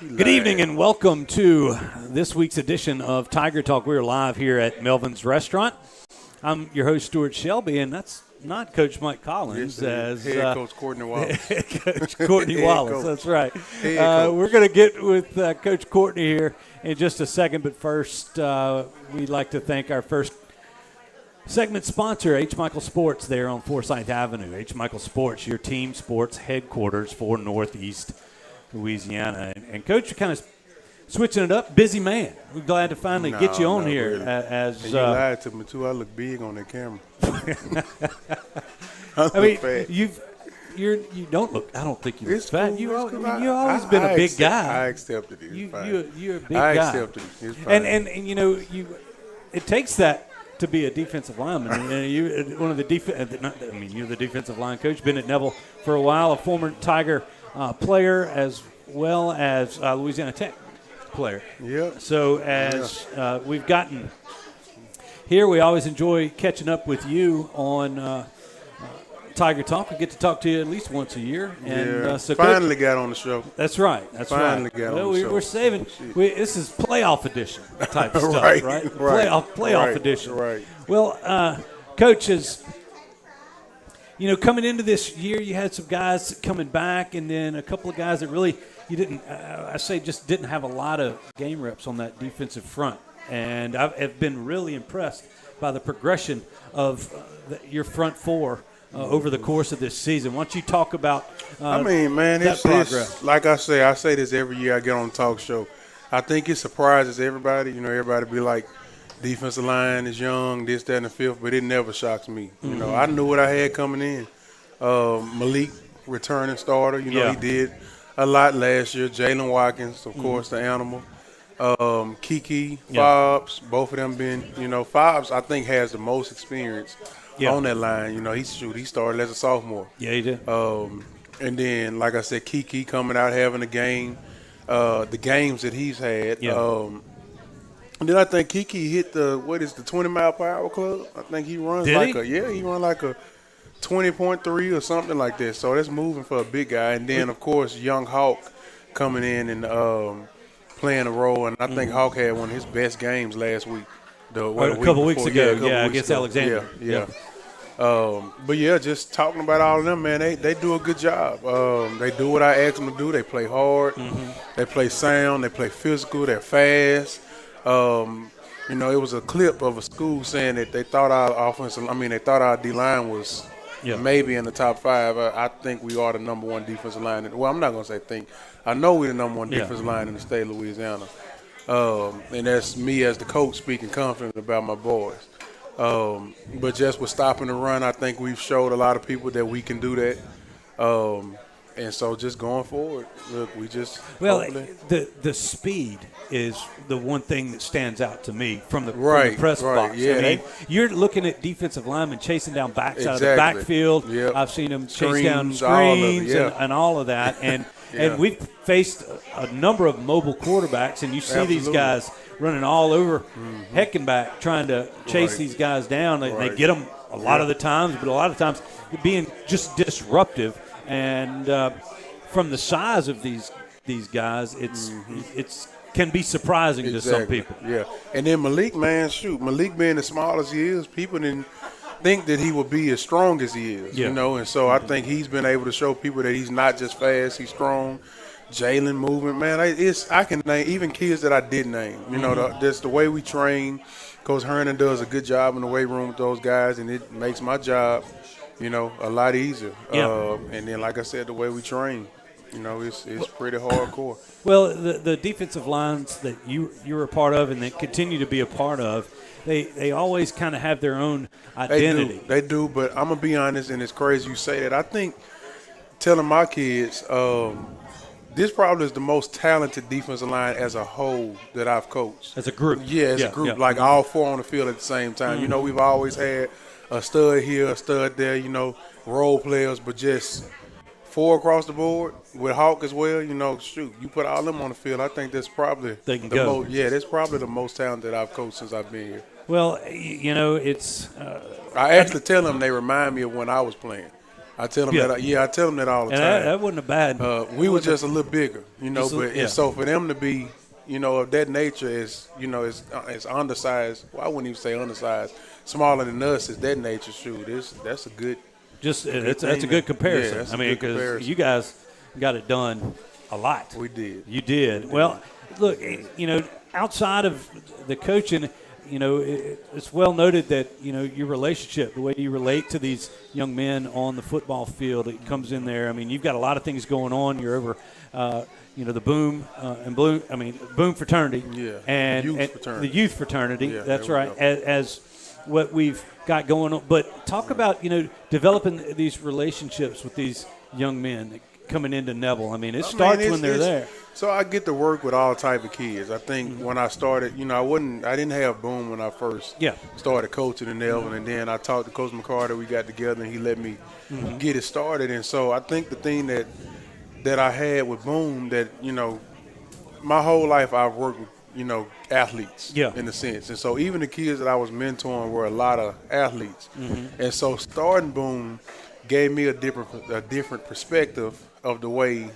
Good evening and welcome to this week's edition of Tiger Talk. We're live here at Melvyn's restaurant. I'm your host, Stewart Shelby, and that's not Coach Mike Collins. Yes, head Coach Courtney Wallace. Coach Courtney Wallace, coach. that's right. We're going to get with Coach Courtney here in just a second, but first we'd like to thank our first segment sponsor, H. Michael Sports, there on Forsyth Avenue. H. Michael Sports, your team sports headquarters for Northeast Louisiana. And Coach, you're kind of switching it up. Busy man. We're glad to finally get you on here. Really. As you lied to me, too. I look big on that camera. I mean, you don't look. I don't think you look fat. Cool, You've always been a big guy. I accepted it. You're a big guy. I accepted it. It's fine. And you know, it takes that to be a defensive lineman. And you're the defensive line coach. Been at Neville for a while. A former Tiger player as well as Louisiana Tech player. Yeah. So as we've gotten here, we always enjoy catching up with you on Tiger Talk. We get to talk to you at least once a year. And so finally got on the show. That's right. Finally got on the show. We're saving. This is playoff edition type stuff, right? Playoff edition. Right. Well, coaches, coming into this year, you had some guys coming back, and then a couple of guys that really you didn't. Just didn't have a lot of game reps on that defensive front, and I've been really impressed by the progression of your front four. Over the course of this season. Why don't you talk about it's progress? Like I say this every year I get on the talk show. I think it surprises everybody. Everybody be like, defensive line is young, this, that, and the fifth, but it never shocks me. I knew what I had coming in. Malik, returning starter, he did a lot last year. Jalen Watkins, of course, the animal. Kiki, Fobbs, both of them been, Fobbs I think has the most experience on that line. He started as a sophomore. Yeah, he did. And then, like I said, Kiki coming out having a game, the games that he's had. Yeah. And then I think Kiki hit the 20-mile-per-hour club. I think he runs he run like a 20.3 or something like that. So that's moving for a big guy. And then, of course, young Hawk coming in and playing a role. And I think Hawk had one of his best games last week. A couple weeks ago, against Alexander. Yeah. But just talking about all of them, man, they do a good job. They do what I ask them to do. They play hard. They play sound. They play physical. They're fast. It was a clip of a school saying that they thought they thought our D-line was maybe in the top 5. I think we are the number one defensive line. Well, I'm not going to say think. I know we're the number one defensive line in the state of Louisiana. And that's me as the coach speaking confident about my boys. But just with stopping the run, I think we've showed a lot of people that we can do that. And so just going forward, look, we just the speed is the one thing that stands out to me from the press box. Yeah, you're looking at defensive linemen chasing down backs out of the backfield. Yep. I've seen them chase down screens and all of that. And and we've faced a number of mobile quarterbacks, and you see these guys running all over Heckenbach trying to chase these guys down. They get them a lot of the times, but a lot of times being just disruptive. And from the size of these guys, it's can be surprising to some people. Yeah, and then Malik, Malik being as small as he is, people didn't think that he would be as strong as he is. And so I think he's been able to show people that he's not just fast, he's strong. Jalen movement, man, I can name even kids that I didn't name. Just the way we train. Coach Hernan does a good job in the weight room with those guys, and it makes my job a lot easier. And then, like I said, the way we train, it's pretty hardcore. Well, the defensive lines that you're a part of and that continue to be a part of, they always kind of have their own identity. They do, but I'm going to be honest, and it's crazy you say that. I think telling my kids, this probably is the most talented defensive line as a whole that I've coached. As a group. Yeah, as a group, like all four on the field at the same time. We've always had a stud here, a stud there, role players, but just four across the board with Hawk as well, you put all them on the field. I think that's probably that's probably the most talented I've coached since I've been here. Well, it's I actually tell them they remind me of when I was playing. I tell them that. I tell them that all the time. That wasn't a bad. We were just a little bigger, and so for them to be, of that nature is, it's undersized. Well, I wouldn't even say undersized. Smaller than us is that nature. Shoot, that's a good. That's a good comparison. I mean, because you guys got it done a lot. We did. You did. Well, look, outside of the coaching, it's well noted that, your relationship, the way you relate to these young men on the football field, it comes in there. I mean, you've got a lot of things going on. You're over, the Boom Boom fraternity. Yeah. And the youth fraternity. Yeah, that's right. As what we've got going on. But talk about, developing these relationships with these young men coming into Neville. I mean, it starts when they're there. So I get to work with all type of kids. I think when I started, I didn't have Boom when I first started coaching in Neville, and then I talked to Coach McCarter. We got together, and he let me get it started. And so I think the thing that I had with Boom that, my whole life I've worked with, athletes in a sense. And so even the kids that I was mentoring were a lot of athletes. And so starting Boom gave me a different perspective of the way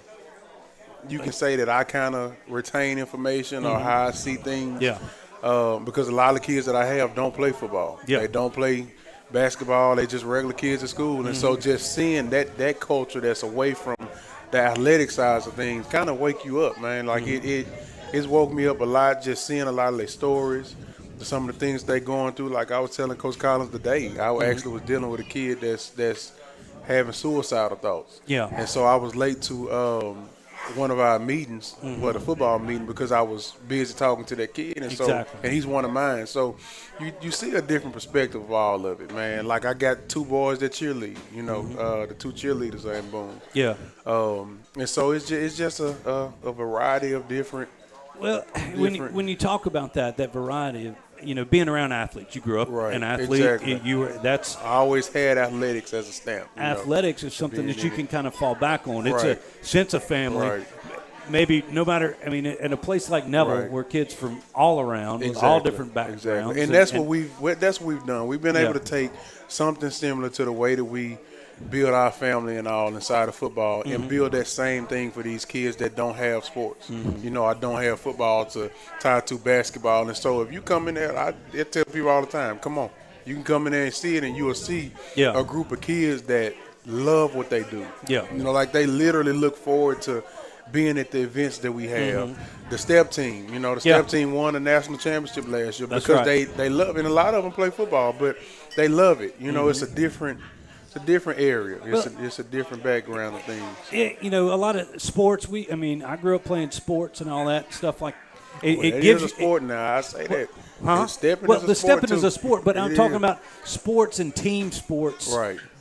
you can say that I kind of retain information or how I see things. Because a lot of kids that I have don't play football. They don't play basketball. They just regular kids at school. And so just seeing that culture that's away from the athletic side of things kind of wake you up, man. Like it's woke me up a lot just seeing a lot of their stories, some of the things they going through. Like I was telling Coach Collins today, I actually was dealing with a kid that's having suicidal thoughts. And so I was late to one of our meetings, the football meeting, because I was busy talking to that kid, and and he's one of mine. So you see a different perspective of all of it, man. Like I got two boys that cheerlead, the two cheerleaders are in Boone. And so it's just a variety of different. Well, when you talk about that variety of, being around athletes, you grew up an athlete. I always had athletics as a stamp. Athletics is something that you can kind of fall back on. It's a sense of family. Maybe no matter, in a place like Neville, where kids from all around, with all different backgrounds. And that's what we've done. We've been able to take something similar to the way that we build our family and all inside of football and build that same thing for these kids that don't have sports. I don't have football to tie to basketball. And so if you come in there, I tell people all the time, come on. You can come in there and see it, and you will see a group of kids that love what they do. Like they literally look forward to being at the events that we have. The step team, the step team won the national championship last year because they love it. And a lot of them play football, but they love it. It's a different area. It's a different background of things. A lot of sports. I grew up playing sports and all that stuff. Like it gives you a sport now. I say that. The stepping is a sport, but I'm talking about sports and team sports.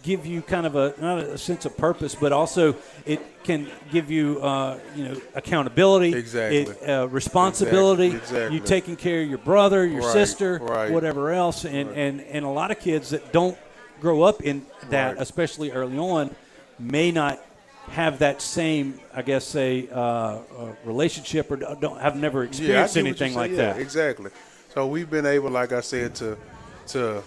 Give you kind of not a sense of purpose, but also it can give you accountability, responsibility. You taking care of your brother, your sister, whatever else, and a lot of kids that don't grow up in that, especially early on, may not have that same, I guess, relationship or have never experienced anything like that. Exactly. So we've been able, like I said, to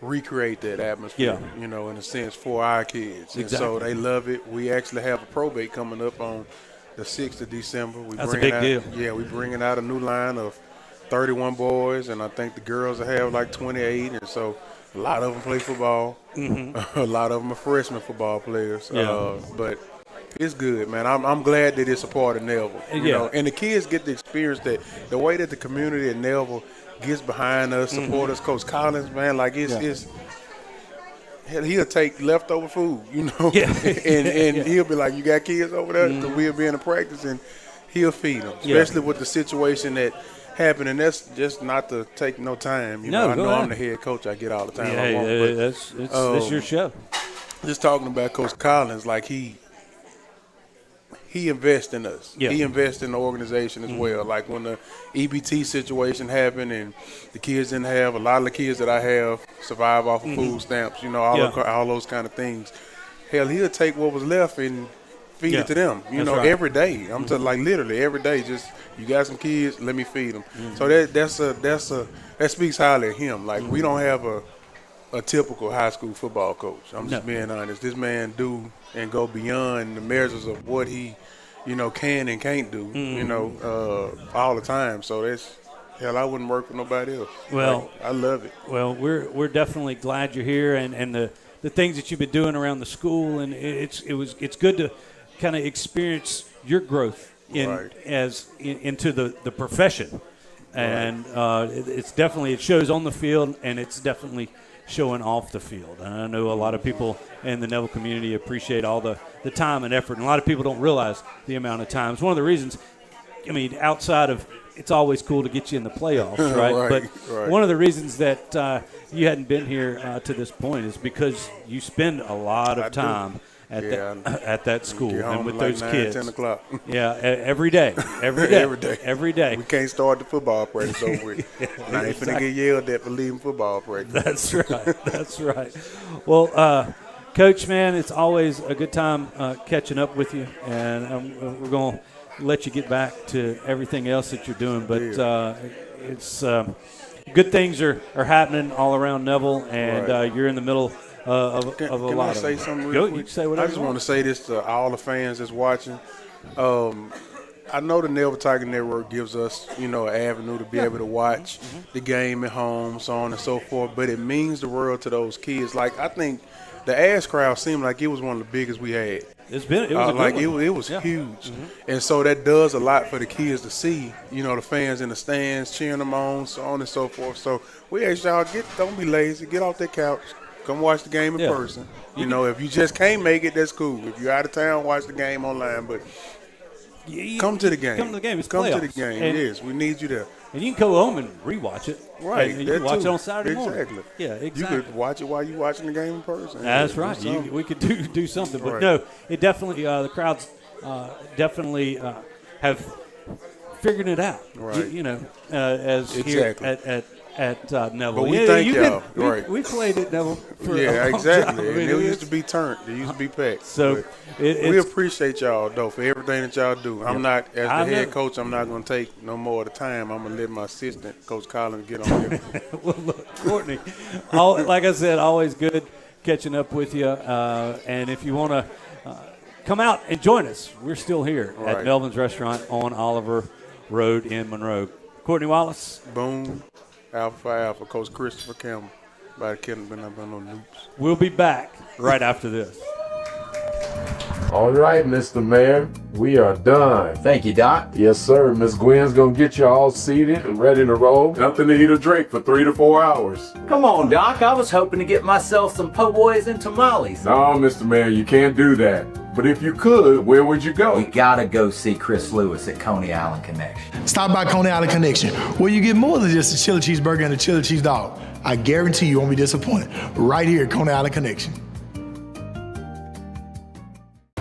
recreate that atmosphere, in a sense, for our kids. And so they love it. We actually have a probate coming up on the 6th of December. That's a big deal. Yeah, we're bringing out a new line of 31 boys, and I think the girls will have like 28, and so a lot of them play football. A lot of them are freshman football players. But it's good, man. I'm glad that it's a part of Neville. You know, and the kids get to experience that. The way that the community at Neville gets behind us, support us. Coach Collins, man, like it's he'll take leftover food, and he'll be like, "You got kids over there?" Because we'll be in the practice, and he'll feed them, especially with the situation that happened. And that's just not to take no time. I know I'm the head coach. I get all the time I want. But, that's your show. Just talking about Coach Collins, like he invests in us. He invests in the organization as well. Like when the EBT situation happened and the kids didn't have, a lot of the kids that I have survive off of food stamps, all those kind of things. Hell, he'll take what was left and feed it to them, every day. I'm telling, like literally every day, just you got some kids, let me feed them. So that speaks highly of him. Like we don't have a typical high school football coach. I'm just being honest. This man do and go beyond the measures of what he, can and can't do, all the time. So that's, hell, I wouldn't work with nobody else. Well, I love it. Well, we're definitely glad you're here, and the things that you've been doing around the school, and it's good to kind of experience your growth into the profession. And it's definitely, it shows on the field, and it's definitely showing off the field. And I know a lot of people in the Neville community appreciate all the time and effort, and a lot of people don't realize the amount of time. It's one of the reasons, outside of it's always cool to get you in the playoffs, right? But one of the reasons that you hadn't been here to this point is because you spend a lot of time at that school and with those 9, kids. 10 o'clock. Yeah, every day. Every day. We can't start the football practice over with. I ain't finna get yelled at for leaving football practice. That's right. Well, Coach, man, it's always a good time catching up with you, and we're going to let you get back to everything else that you're doing. But it's good things are happening all around Neville, and you're in the middle of a lot of them. Can I say something real quick? You can say whatever. I just want to say this to all the fans that's watching. I know the Neville Tiger Network gives us, an avenue to be able to watch the game at home, so on and so forth, but it means the world to those kids. Like, I think the Ash crowd seemed like it was one of the biggest we had. It was huge. And so that does a lot for the kids to see, the fans in the stands cheering them on, so on and so forth. So we ask y'all, don't be lazy, get off that couch, come watch the game in person. If you just can't make it, that's cool. If you're out of town, watch the game online, but come to the game. Come to the game. It's come playoffs. to the game. It is. We need you there. And you can go home and rewatch it. Right. And you can watch it on Saturday morning. Exactly. Yeah, exactly. You could watch it while you're watching the game in person. That's right. We could do something. But no, it definitely, the crowds definitely have figured it out. Right. As here at Neville. But we thank y'all. We played at Neville for a long exactly. time. And it used to be turned. It used to be packed. So we appreciate y'all, though, for everything that y'all do. I'm not, as the head coach, I'm not going to take no more of the time. I'm going to let my assistant, Coach Collins, get on here. Well, look, Courtney, like I said, always good catching up with you. And if you want to come out and join us, we're still here at Melvin's Restaurant on Oliver Road in Monroe. Courtney Wallace. Boom. Alpha, Coach Christopher Campbell. By the Kevin been up on no noops. We'll be back right after this. All right, Mr. Mayor, we are done. Thank you, Doc. Yes, sir. Miss Gwen's gonna get you all seated and ready to roll. Nothing to eat or drink for 3 to 4 hours. Come on, Doc. I was hoping to get myself some po' boys and tamales. No, Mr. Mayor, you can't do that. But if you could, where would you go? We gotta go see Chris Lewis at Coney Island Connection. Stop by Coney Island Connection, where you get more than just a chili cheeseburger and a chili cheese dog. I guarantee you won't be disappointed. Right here at Coney Island Connection.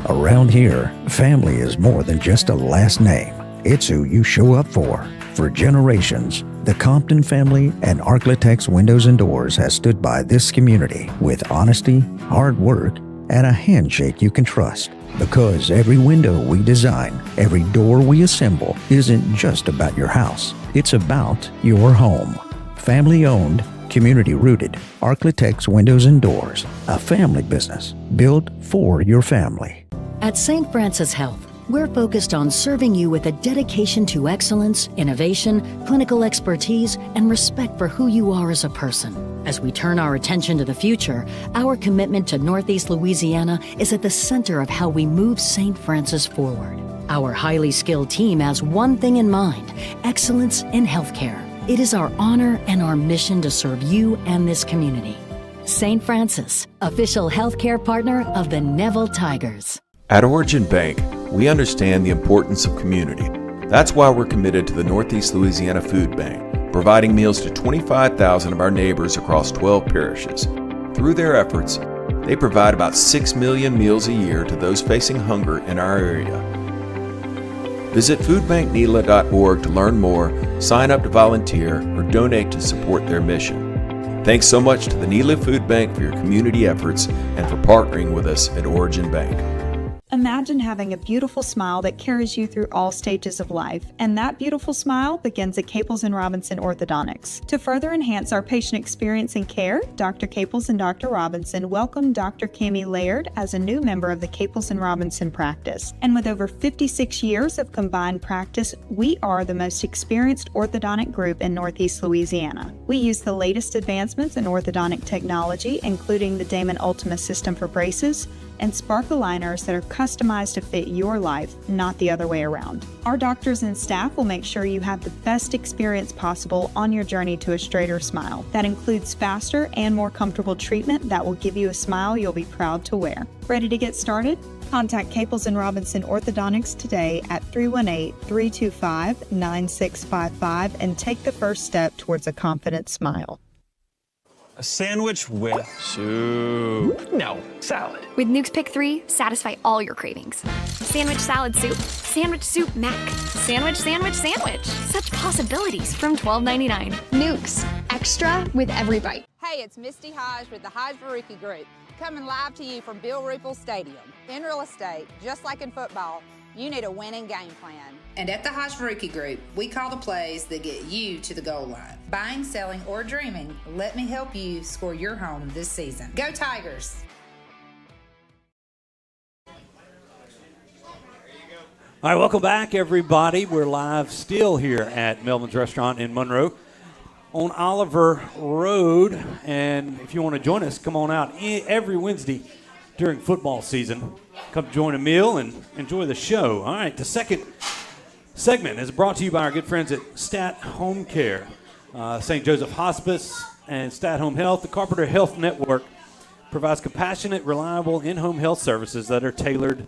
Around here, family is more than just a last name. It's who you show up for. For generations, the Compton family and Architects Windows and Doors has stood by this community with honesty, hard work, and a handshake you can trust. Because every window we design, every door we assemble, isn't just about your house. It's about your home. Family-owned, community-rooted, Architects Windows and Doors, a family business built for your family. At St. Francis Health, we're focused on serving you with a dedication to excellence, innovation, clinical expertise, and respect for who you are as a person. As we turn our attention to the future, our commitment to Northeast Louisiana is at the center of how we move St. Francis forward. Our highly skilled team has one thing in mind: excellence in healthcare. It is our honor and our mission to serve you and this community. St. Francis, official healthcare partner of the Neville Tigers. At Origin Bank, we understand the importance of community. That's why we're committed to the Northeast Louisiana Food Bank, providing meals to 25,000 of our neighbors across 12 parishes. Through their efforts, they provide about 6 million meals a year to those facing hunger in our area. Visit foodbanknela.org to learn more, sign up to volunteer, or donate to support their mission. Thanks so much to the Nela Food Bank for your community efforts and for partnering with us at Origin Bank. Imagine having a beautiful smile that carries you through all stages of life, and that beautiful smile begins at Caples and Robinson Orthodontics. To further enhance our patient experience and care, Dr. Caples and Dr. Robinson welcome Dr. Cammie Laird as a new member of the Caples and Robinson practice. And with over 56 years of combined practice, we are the most experienced orthodontic group in Northeast Louisiana. We use the latest advancements in orthodontic technology, including the Damon Ultima system for braces, and Spark aligners that are customized to fit your life, not the other way around. Our doctors and staff will make sure you have the best experience possible on your journey to a straighter smile. That includes faster and more comfortable treatment that will give you a smile you'll be proud to wear. Ready to get started? Contact Caples and Robinson Orthodontics today at 318-325-9655 and take the first step towards a confident smile. A sandwich with soup. No, salad. With Nuke's Pick 3, satisfy all your cravings. Sandwich salad soup. Sandwich soup mac. Sandwich, sandwich, sandwich. Such possibilities from $12.99. Nuke's. Extra with every bite. Hey, it's Misty Hodge with the Hodge Baruki Group, coming live to you from Bill Rupel Stadium. In real estate, just like in football, you need a winning game plan. And at the Hodge Baruki Group, we call the plays that get you to the goal line. Buying, selling, or dreaming, let me help you score your home this season. Go Tigers! All right, welcome back, everybody. We're live still here at Melvin's Restaurant in Monroe on Oliver Road. And if you want to join us, come on out every Wednesday during football season. Come join a meal and enjoy the show. All right, the second segment is brought to you by our good friends at Stat Home Care, St. Joseph Hospice, and Stat Home Health. The Carpenter Health Network provides compassionate, reliable in-home health services that are tailored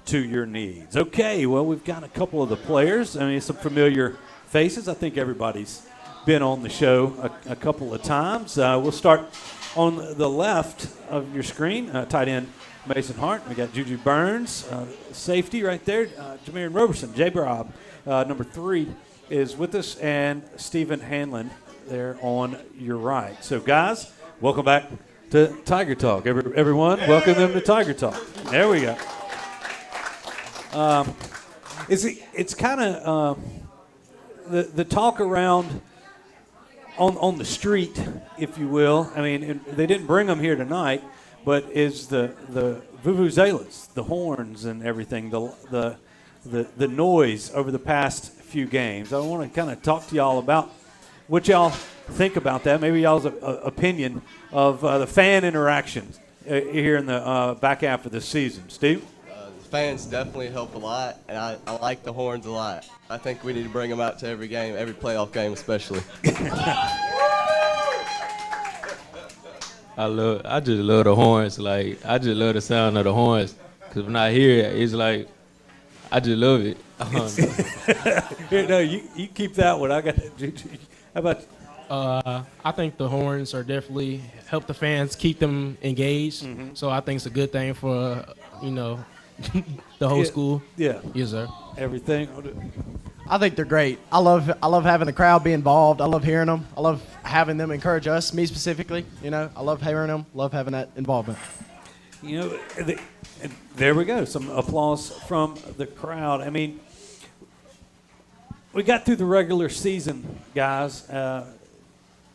to your needs. Okay, well, we've got a couple of the players. I mean, some familiar faces. I think everybody's been on the show a couple of times. We'll start on the left of your screen, tight end Mason Hart. We got Julian Burns, safety right there. Ja'Marion Roberson, J-Rob, number 3, is with us, and Stephen Hanlon there on your right. So, guys, welcome back to Tiger Talk. Everyone, welcome them to Tiger Talk. There we go. It's kind of the talk around on the street, if you will. I mean, they didn't bring them here tonight, but is the vuvuzelas, the horns and everything, the noise over the past few games. I want to kind of talk to y'all about what y'all think about that. Maybe y'all's opinion of the fan interactions here in the back half of the season. Steve? Fans definitely help a lot, and I like the horns a lot. I think we need to bring them out to every game, every playoff game especially. I just love the horns. Like, I just love the sound of the horns. Because when I hear it, it's like, I just love it. No, you keep that one. I got it. How about you? I think the horns are definitely help the fans, keep them engaged. Mm-hmm. So I think it's a good thing for, the whole school. Yeah. Yes, sir. Everything. I think they're great. I love having the crowd be involved. I love hearing them. I love having them encourage us, me specifically. I love hearing them. Love having that involvement. There we go. Some applause from the crowd. I mean, we got through the regular season, guys.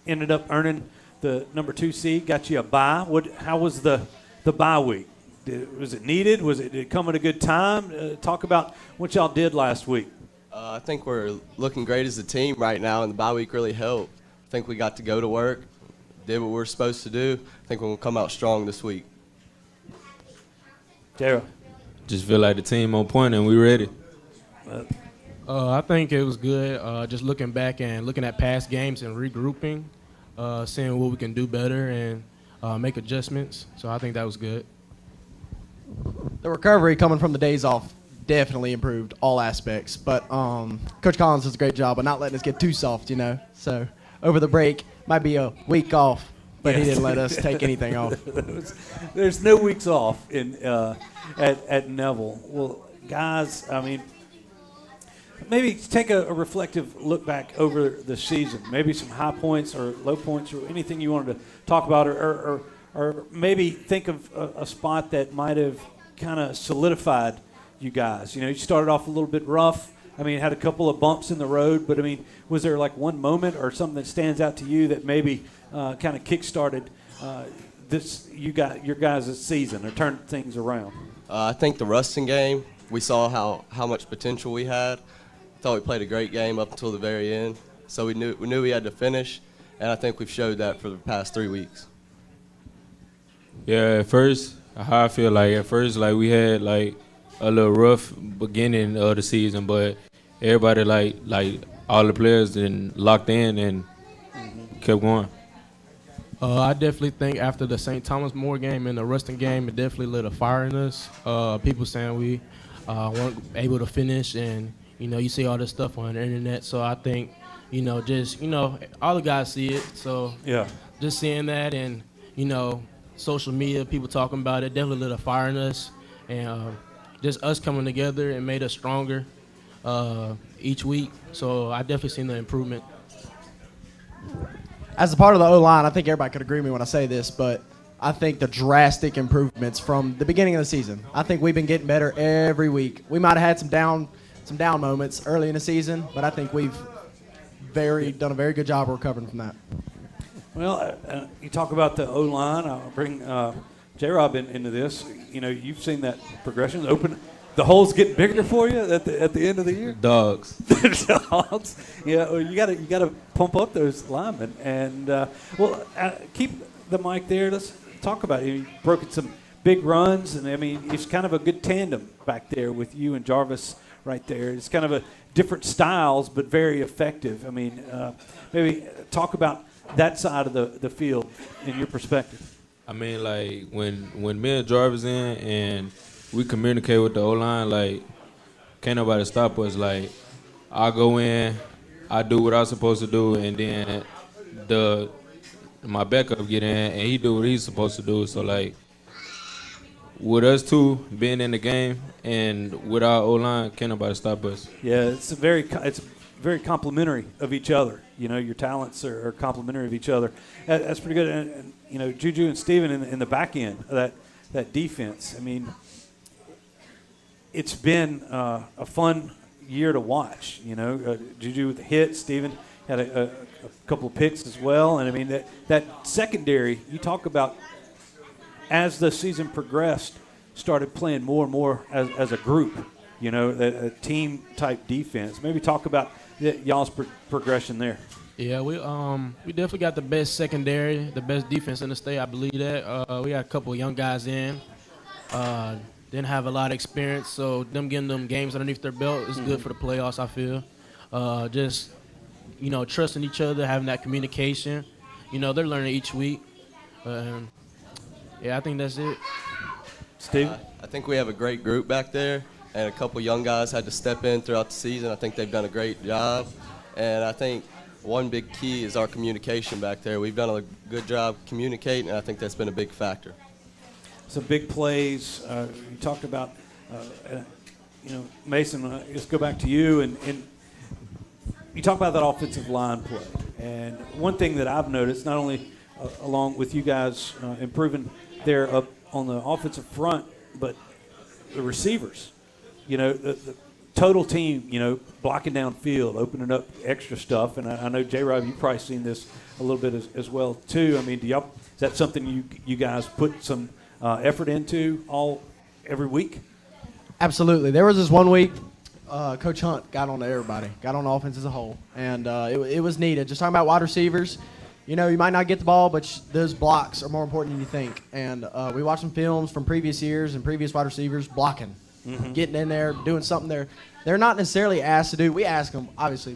Ended up earning the number 2 seed. Got you a bye. How was the bye week? Was it needed? Did it come at a good time? Talk about what y'all did last week. I think we're looking great as a team right now, and the bye week really helped. I think we got to go to work, did what we're supposed to do. I think we'll come out strong this week. Tara? Just feel like the team on point, and we ready. I think it was good. Just looking back and looking at past games and regrouping, seeing what we can do better and make adjustments. So I think that was good. The recovery coming from the days off definitely improved all aspects. But Coach Collins does a great job of not letting us get too soft, So over the break, might be a week off, but he didn't let us take anything off. There's no weeks off at Neville. Well, guys, I mean, maybe take a reflective look back over the season. Maybe some high points or low points or anything you wanted to talk about, or maybe think of a spot that might have kind of solidified you guys? You started off a little bit rough. I mean, had a couple of bumps in the road, but I mean, was there like one moment or something that stands out to you that maybe kind of kick-started your guys' season or turned things around? I think the Ruston game, we saw how much potential we had. I thought we played a great game up until the very end, so we knew we had to finish, and I think we've showed that for the past 3 weeks. Yeah, at first, how I feel like at first, like we had like a little rough beginning of the season, but everybody like all the players then locked in and kept going. I definitely think after the St. Thomas More game and the Ruston game, it definitely lit a fire in us. People saying we weren't able to finish, and you see all this stuff on the internet. So I think just all the guys see it. So yeah, just seeing that and social media, people talking about it, definitely lit a fire in us, and just us coming together and made us stronger each week. So I definitely seen the improvement. As a part of the O-line, I think everybody could agree with me when I say this, but I think the drastic improvements from the beginning of the season. I think we've been getting better every week. We might have had some down moments early in the season, but I think we've done a very good job of recovering from that. Well, you talk about the O-line. I'll bring J-Rob into this. You've seen that progression. The holes get bigger for you at the end of the year. Dogs. Dogs. Yeah. Well, you gotta pump up those linemen. And keep the mic there. Let's talk about it. You've broken some big runs, and I mean it's kind of a good tandem back there with you and Jarvis right there. It's kind of a different styles, but very effective. I mean, maybe talk about that side of the field in your perspective. I mean, like when me and Jarvis in and we communicate with the O-line, like, can't nobody stop us. Like, I go in, I do what I'm supposed to do, and then my backup get in, and he do what he's supposed to do. So, like, with us two being in the game and with our O-line, can't nobody stop us. Yeah, it's very complimentary of each other. Your talents are complimentary of each other. That's pretty good. And Juju and Steven in the back end of that defense. I mean, it's been a fun year to watch. Juju with the hit, Steven had a couple of picks as well, and I mean that secondary. You talk about as the season progressed, started playing more and more as a group. A team type defense. Maybe talk about y'all's progression there. Yeah, we definitely got the best secondary, the best defense in the state. I believe that. We got a couple of young guys in. Didn't have a lot of experience, so them getting them games underneath their belt is good for the playoffs, I feel. Just, trusting each other, having that communication. They're learning each week. I think that's it. Steve? I think we have a great group back there, and a couple young guys had to step in throughout the season. I think they've done a great job, and I think one big key is our communication back there. We've done a good job communicating, and I think that's been a big factor. Some big plays. You talked about, Mason, let's go back to you. And you talk about that offensive line play. And one thing that I've noticed, not only along with you guys improving there up on the offensive front, but the receivers, the total team, blocking downfield, opening up extra stuff. And I know, J-Rob, you've probably seen this a little bit as well, too. I mean, is that something you guys put some effort into every week? Absolutely. There was this one week, Coach Hunt got on to everybody, got on offense as a whole, and it was needed. Just talking about wide receivers, you might not get the ball, but those blocks are more important than you think. And we watched some films from previous years and previous wide receivers blocking, getting in there, doing something they're not necessarily asked to do. We ask them, obviously,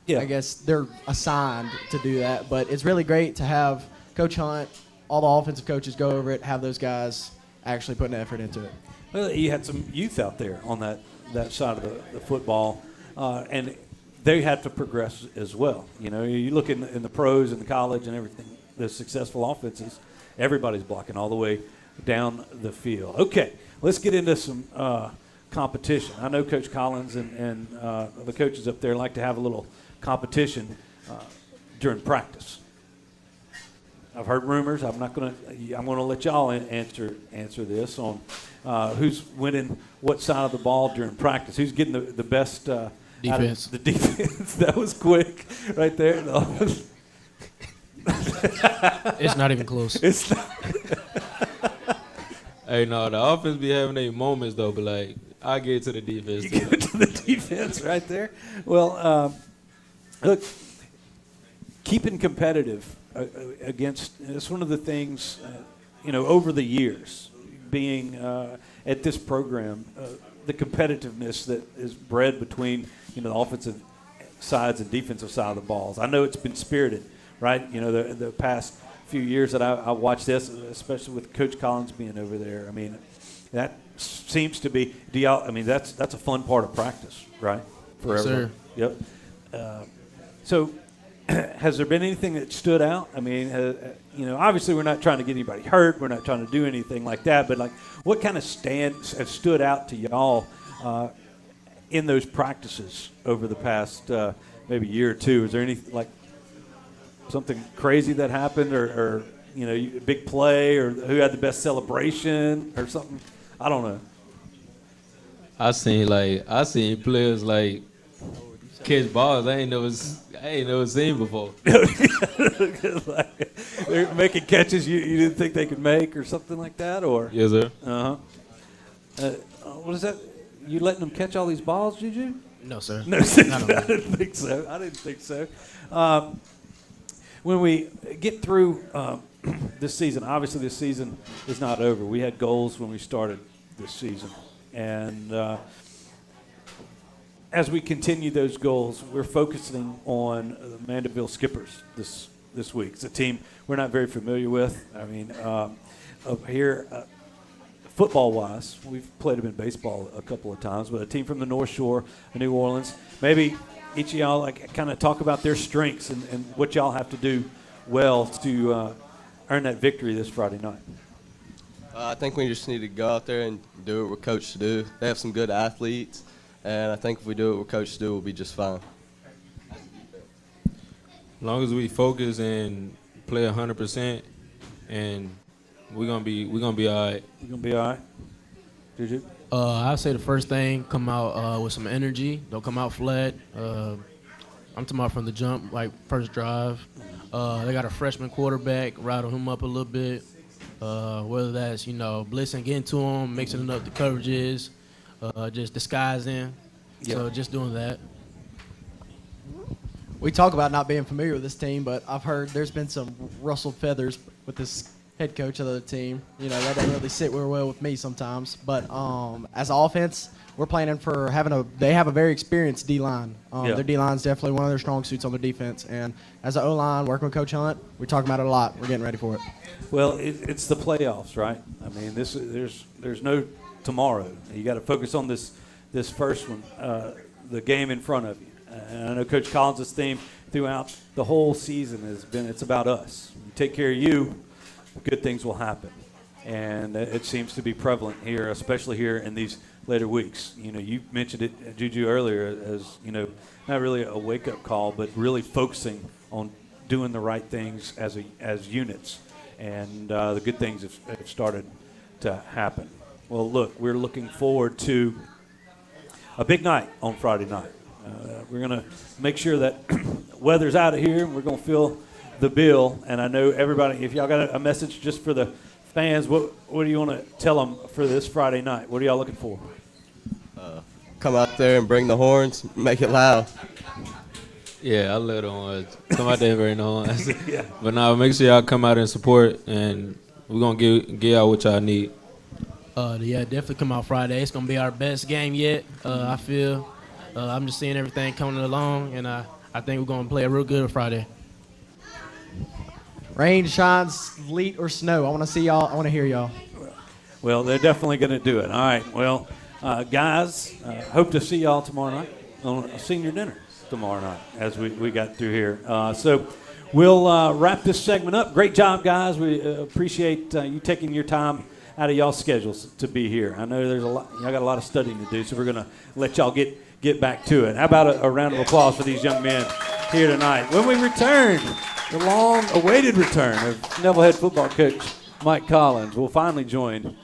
I guess they're assigned to do that, but it's really great to have Coach Hunt, all the offensive coaches go over it, have those guys actually putting effort into it. Well, you had some youth out there on that side of the football, and they had to progress as well. You look in the pros and the college and everything, the successful offenses, everybody's blocking all the way down the field. Okay, let's get into some competition. I know Coach Collins and the coaches up there like to have a little competition during practice. I've heard rumors. I'm going to let y'all answer this on who's winning what side of the ball during practice. Who's getting the best defense? The defense. That was quick, right there. It's not even close. It's not. Hey, no, the offense be having their moments though, but like I get to the defense. You give it to the defense right there. Well, look, keeping competitive against it's one of the things over the years being at this program, the competitiveness that is bred between the offensive sides and defensive side of the balls. I know it's been spirited, right? The past few years that I watched this, especially with Coach Collins being over there. I mean, that seems to be. That's a fun part of practice, right? For everyone. Sir. Yep. So, has there been anything that stood out? I mean, obviously we're not trying to get anybody hurt. We're not trying to do anything like that. But like, what kind of stands have stood out to y'all in those practices over the past maybe year or two? Is there any like something crazy that happened, or big play, or who had the best celebration, or something? I don't know. I seen players like catch balls I ain't never seen before. Like, they're making catches you didn't think they could make, or something like that, or yes, sir. What is that? You letting them catch all these balls, Juju? No, sir. No, sir. I didn't think so. When we get through this season, obviously this season is not over. We had goals when we started this season. And as we continue those goals, we're focusing on the Mandeville Skippers this week. It's a team we're not very familiar with. I mean, up here, football-wise, we've played them in baseball a couple of times, but a team from the North Shore of New Orleans. Maybe each of y'all kind of talk about their strengths and what y'all have to do well to earn that victory this Friday night. I think we just need to go out there and do what we're coached to do. They have some good athletes, and I think if we do what we're coached to do, we'll be just fine. As long as we focus and play 100%, and we're gonna be all right. We're gonna be all right. Did you? I'd say the first thing, come out with some energy. Don't come out flat. I'm talking about from the jump, like first drive. They got a freshman quarterback, rattle him up a little bit. Whether that's, blitzing, getting to him, mixing up the coverages, just disguising. Yep. So just doing that. We talk about not being familiar with this team, but I've heard there's been some rustled feathers with this head coach of the team. That doesn't really sit real well with me sometimes. But as an offense, we're planning for they have a very experienced D-line. Their D-line is definitely one of their strong suits on their defense. And as an O-line, working with Coach Hunt, we're talking about it a lot. We're getting ready for it. Well, it's the playoffs, right? I mean, there's no tomorrow. You got to focus on this first one, the game in front of you. And I know Coach Collins' theme throughout the whole season has been, it's about us. You take care of you, good things will happen. And it seems to be prevalent here, especially here in these later weeks. You mentioned it, Juju, earlier as, not really a wake-up call, but really focusing on doing the right things as units. And the good things have started to happen. Well, look, we're looking forward to a big night on Friday night. We're going to make sure that weather's out of here. We're going to feel the bill. And I know everybody, if y'all got a message just for the fans, what do you want to tell them for this Friday night? What are y'all looking for? Come out there and bring the horns, make it loud. Yeah, I love the horns. Come out there and bring the horns. Yeah. But now make sure y'all come out and support, and we're going to give y'all what y'all need. Definitely come out Friday. It's going to be our best game yet, I feel. I'm just seeing everything coming along, and I think we're going to play a real good Friday. Rain, shine, sleet, or snow. I want to see y'all. I want to hear y'all. Well, they're definitely going to do it. All right. Well, guys, hope to see y'all tomorrow night on a senior dinner tomorrow night as we got through here. So we'll wrap this segment up. Great job, guys. We appreciate you taking your time out of y'all's schedules to be here. I know there's y'all got a lot of studying to do, so we're going to let y'all get back to it. How about a round of applause for these young men here tonight? When we return, The long-awaited return of Neville head football coach Mike Collins will finally join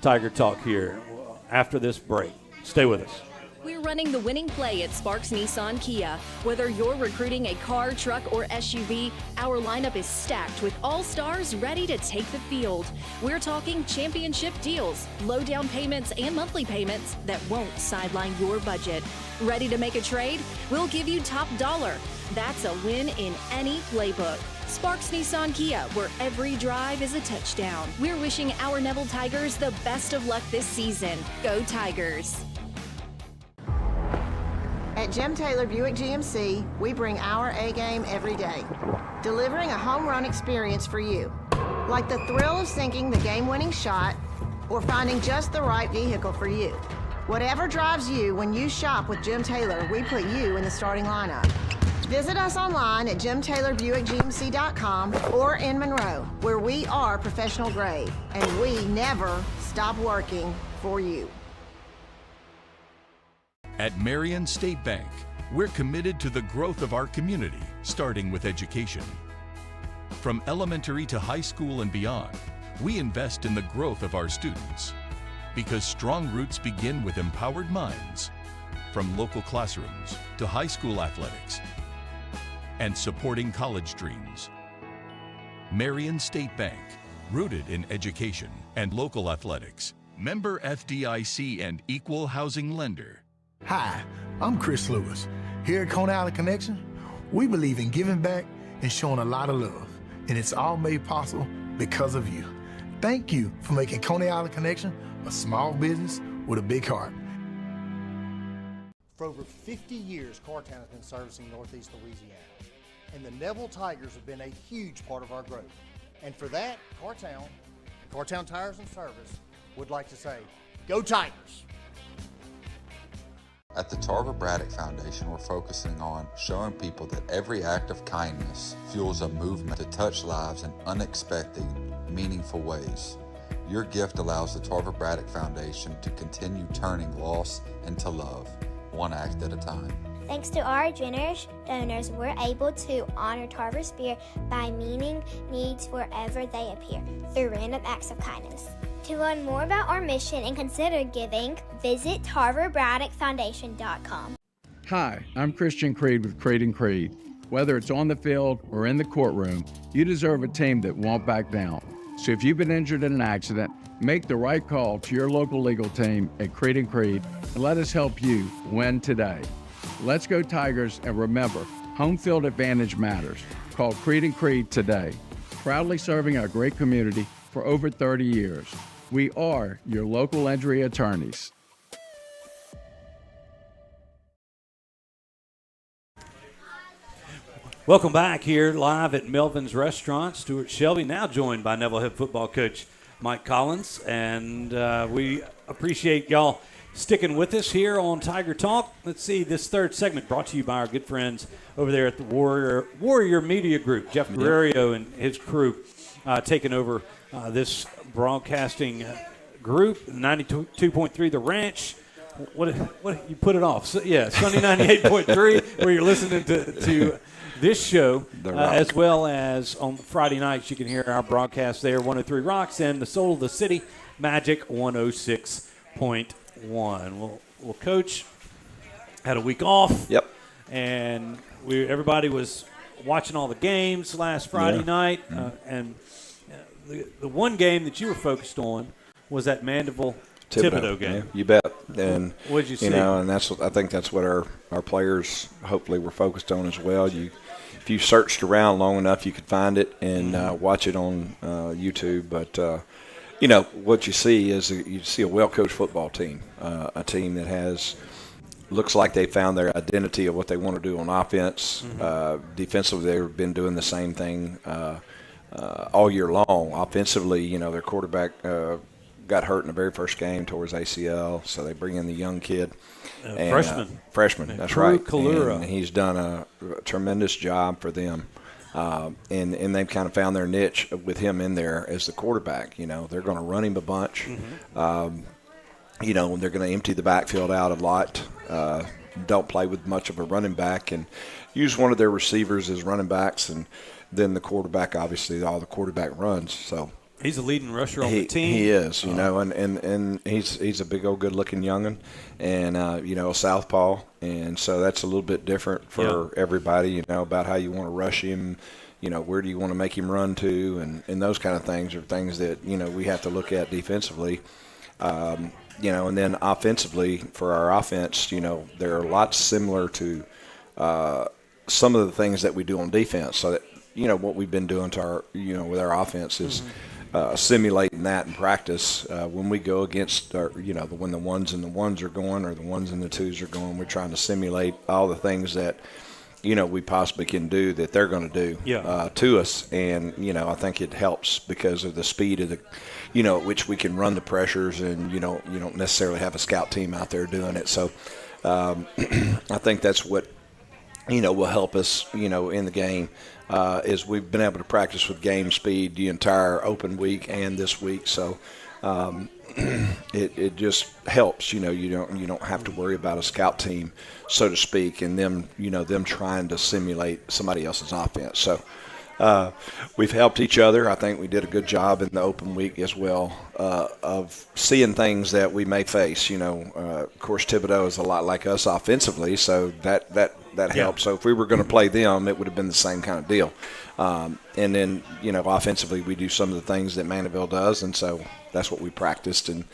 Tiger Talk here after this break. Stay with us. We're running the winning play at Sparks Nissan Kia. Whether you're recruiting a car, truck, or SUV, our lineup is stacked with all-stars ready to take the field. We're talking championship deals, low down payments, and monthly payments that won't sideline your budget. Ready to make a trade? We'll give you top dollar. That's a win in any playbook. Sparks Nissan Kia, where every drive is a touchdown. We're wishing our Neville Tigers the best of luck this season. Go Tigers! At Jim Taylor Buick GMC, we bring our A-game every day, delivering a home run experience for you. Like the thrill of sinking the game-winning shot or finding just the right vehicle for you. Whatever drives you when you shop with Jim Taylor, we put you in the starting lineup. Visit us online at jimtaylorbuickgmc.com or in Monroe, where we are professional grade, and we never stop working for you. At Marion State Bank, we're committed to the growth of our community, starting with education. From elementary to high school and beyond, we invest in the growth of our students. Because strong roots begin with empowered minds, from local classrooms to high school athletics, and supporting college dreams. Marion State Bank, rooted in education and local athletics. Member FDIC and equal housing lender. Hi, I'm Chris Lewis. Here at Coney Island Connection, we believe in giving back and showing a lot of love, and it's all made possible because of you. Thank you for making Coney Island Connection a small business with a big heart. For over 50 years, Cartown has been servicing Northeast Louisiana, and the Neville Tigers have been a huge part of our growth. And for that, Cartown Tires and Service would like to say, go Tigers! At the Tarver Braddock Foundation, we're focusing on showing people that every act of kindness fuels a movement to touch lives in unexpected, meaningful ways. Your gift allows the Tarver Braddock Foundation to continue turning loss into love, one act at a time. Thanks to our generous donors, we're able to honor Tarver's spirit by meeting needs wherever they appear through random acts of kindness. To learn more about our mission and consider giving, visit TarverBraddockFoundation.com. Hi, I'm Christian Creed with Creed & Creed. Whether it's on the field or in the courtroom, you deserve a team that won't back down. So if you've been injured in an accident, make the right call to your local legal team at Creed & Creed and let us help you win today. Let's go Tigers, and remember, home field advantage matters. Call Creed & Creed today. Proudly serving our great community for over 30 years. We are your local injury attorneys. Welcome back here live at Melvin's Restaurant. Stewart Shelby now joined by Neville head football coach Mike Collins. And we appreciate y'all sticking with us here on Tiger Talk. Let's see, this third segment brought to you by our good friends over there at the Warrior Media Group. Jeff Guerrero and his crew taking over this broadcasting group, 92.3 The Ranch. What you put it off? So, yeah, Sunday 98.3, where you're listening to this show, as well as on Friday nights you can hear our broadcast there, 103 Rocks, and the Soul of the City, Magic 106.1. Well, Coach had a week off. Yep. And everybody was watching all the games last Friday night, and the one game that you were focused on was that Mandeville Thibodeau game. Yeah, you bet. And what did you see? And I think that's what our players hopefully were focused on as well. If you searched around long enough, you could find it and watch it on YouTube. But what you see is you see a well-coached football team, a team that looks like they found their identity of what they want to do on offense. Defensively, they've been doing the same thing all year long. Offensively, their quarterback got hurt in the very first game, tore his ACL, so they bring in the young kid. Freshman, that's right. And he's done a tremendous job for them. And they've kind of found their niche with him in there as the quarterback. They're going to run him a bunch. They're going to empty the backfield out a lot. don't play with much of a running back and use one of their receivers as running backs, and then the quarterback, obviously, all the quarterback runs. So he's a leading rusher on the team. He is, and he's a big old good-looking young'un, and a southpaw, and so that's a little bit different for everybody, about how you want to rush him. Where do you want to make him run to, and those kind of things are things that, we have to look at defensively. And then offensively, for our offense, they're a lot similar to some of the things that we do on defense. So that, what we've been doing to our, with our offense is simulating that in practice. When we go against our, when the ones and the ones are going or the ones and the twos are going, we're trying to simulate all the things that, we possibly can do that they're going to do to us. And, I think it helps because of the speed of the, at which we can run the pressures, and, you don't necessarily have a scout team out there doing it. So I think that's what, will help us, in the game, is we've been able to practice with game speed the entire open week and this week. So it just helps, you don't have to worry about a scout team, so to speak, and them, them trying to simulate somebody else's offense. So we've helped each other. I think we did a good job in the open week as well of seeing things that we may face. Of course, Thibodeau is a lot like us offensively, so that helps. So if we were going to play them, it would have been the same kind of deal. And then, offensively, we do some of the things that Mandeville does, and so that's what we practiced. And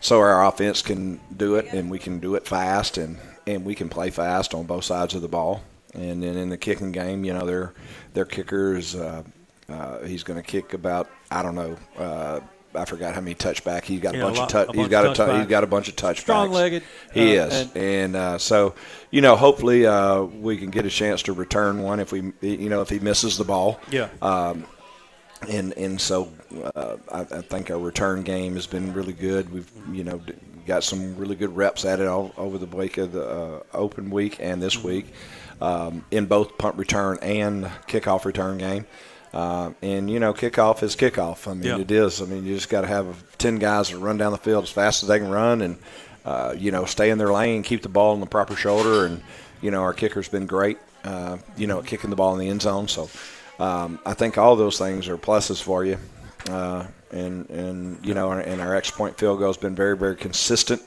so our offense can do it, and we can do it fast, and we can play fast on both sides of the ball. And then in the kicking game, their kicker is he's going to kick about, I don't know, I forgot how many touchback. He's got a bunch of he's got a bunch of touchbacks. Strong-legged. He is, and so hopefully we can get a chance to return one if we if he misses the ball. Yeah. And so I think our return game has been really good. We've got some really good reps at it all over the week of the open week and this week. In both punt return and kickoff return game. And, kickoff is kickoff. I mean, it is. I mean, you just got to have 10 guys that run down the field as fast as they can run and, stay in their lane, keep the ball in the proper shoulder. And, our kicker's been great, at kicking the ball in the end zone. So I think all those things are pluses for you. And our X-point field goal has been very, very consistent.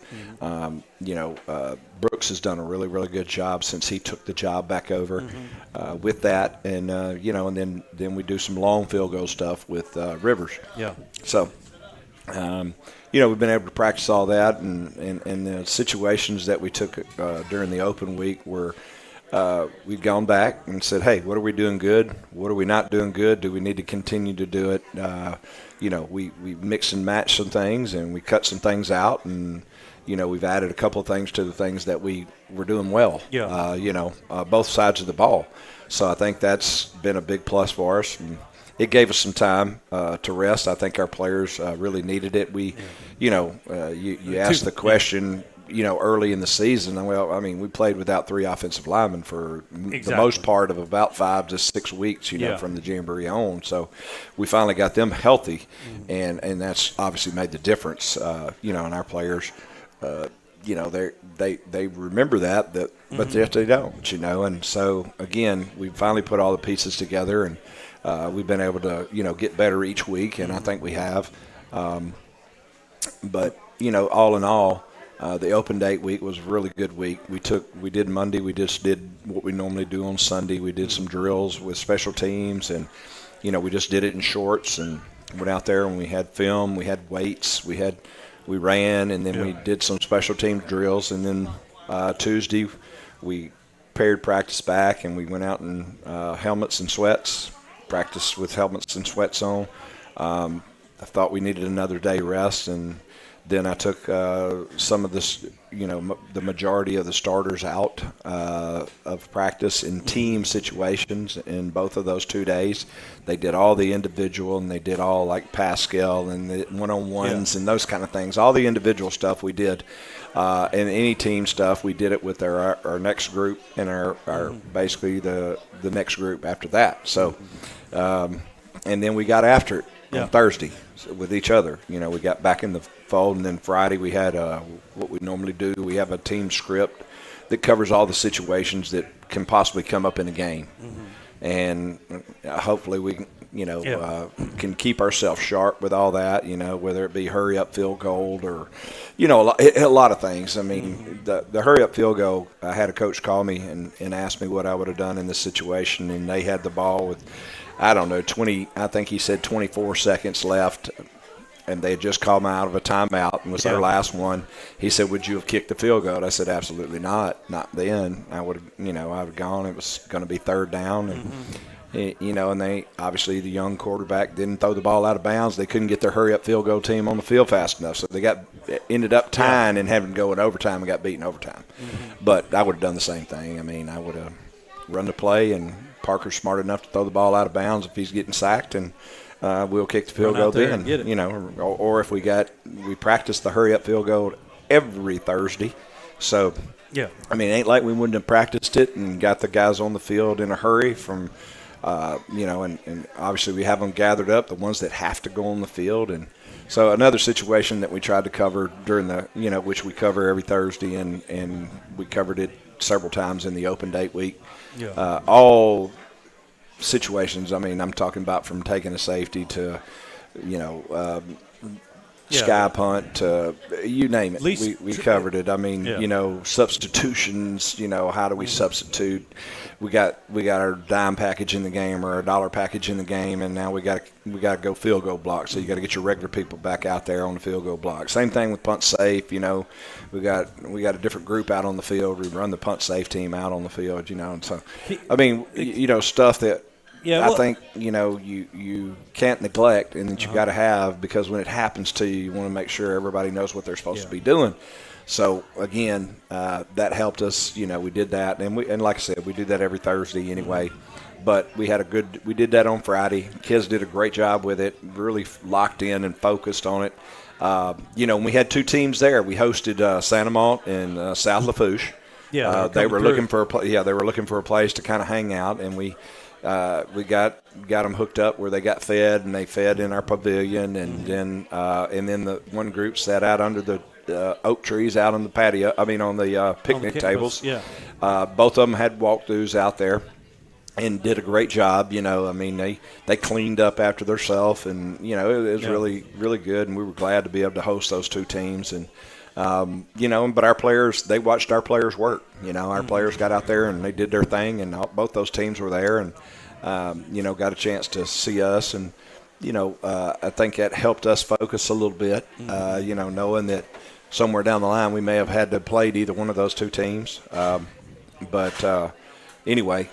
Brooks has done a really, really good job since he took the job back over with that. And, and then we do some long field goal stuff with Rivers. Yeah. So, we've been able to practice all that. And the situations that we took during the open week were we'd gone back and said, hey, what are we doing good? What are we not doing good? Do we need to continue to do it? We mix and match some things, and we cut some things out, and, we've added a couple of things to the things that we were doing well, both sides of the ball. So I think that's been a big plus for us. And it gave us some time to rest. I think our players really needed it. We, you asked the question, early in the season. Well, I mean, we played without 3 offensive linemen for the most part of about 5 to 6 weeks, from the Jamboree on. So we finally got them healthy, and that's obviously made the difference, and our players, they remember that, but yet they don't, And so, again, we finally put all the pieces together, and we've been able to, get better each week, and I think we have. But, all in all, the open date week was a really good week. We did Monday. We just did what we normally do on Sunday. We did some drills with special teams, and we just did it in shorts and went out there and we had film. We had weights. We ran, and then we did some special team drills. And then Tuesday we paired practice back, and we went out in helmets and sweats. Practiced with helmets and sweats on. I thought we needed another day rest, and then I took some of this, the majority of the starters out of practice in team situations in both of those 2 days. They did all the individual, and they did all like Pascal and the one-on-ones and those kind of things. All the individual stuff we did. And any team stuff, we did it with our next group and our basically the next group after that. So, and then we got after it on Thursday with each other. We got back in the fold, and then Friday we had what we normally do. We have a team script that covers all the situations that can possibly come up in a game. And hopefully we can, can keep ourselves sharp with all that, whether it be hurry-up field goal or, a lot of things. I mean, the hurry-up field goal, I had a coach call me and ask me what I would have done in this situation, and they had the ball with, I don't know, 24 seconds left, and they had just called me out of a timeout and was their last one. He said, would you have kicked the field goal? I said, absolutely not. Not then. I would have, I would have gone. It was going to be third down. And, and they, obviously the young quarterback didn't throw the ball out of bounds. They couldn't get their hurry-up field goal team on the field fast enough. So they ended up tying and having to go in overtime and got beaten overtime. But I would have done the same thing. I mean, I would have run the play, and Parker's smart enough to throw the ball out of bounds if he's getting sacked, and we'll kick the field goal then, or if we practice the hurry-up field goal every Thursday. So, I mean, it ain't like we wouldn't have practiced it and got the guys on the field in a hurry from, and obviously we have them gathered up, the ones that have to go on the field. And so another situation that we tried to cover during the, which we cover every Thursday, and we covered it several times in the open date week. All situations. I mean, I'm talking about from taking a safety to, sky punt to you name it. We covered it. I mean, substitutions. How do we substitute? We got our dime package in the game or a dollar package in the game, and now we got to go field goal block. So you got to get your regular people back out there on the field goal block. Same thing with punt safe. We got a different group out on the field. We run the punt safe team out on the field. And so I mean, stuff that. I think, you can't neglect and that you got to have, because when it happens to you, you want to make sure everybody knows what they're supposed to be doing. So, again, that helped us. We did that. And like I said, we do that every Thursday anyway. But we did that on Friday. Kids did a great job with it, really locked in and focused on it. We had two teams there. We hosted Santa Malt and South Lafourche. They were looking for a place to kind of hang out, and we got them hooked up where they got fed, and they fed in our pavilion, and then the one group sat out under the oak trees out on the patio. I mean, on the picnic tables. Both of them had walkthroughs out there, and did a great job. I mean, they cleaned up after themselves, and it was really, really good, and we were glad to be able to host those two teams. And but our players, they watched our players work. Our players got out there and they did their thing, and both those teams were there, and got a chance to see us, and I think that helped us focus a little bit. Knowing that somewhere down the line we may have had to play either one of those two teams, but anyway.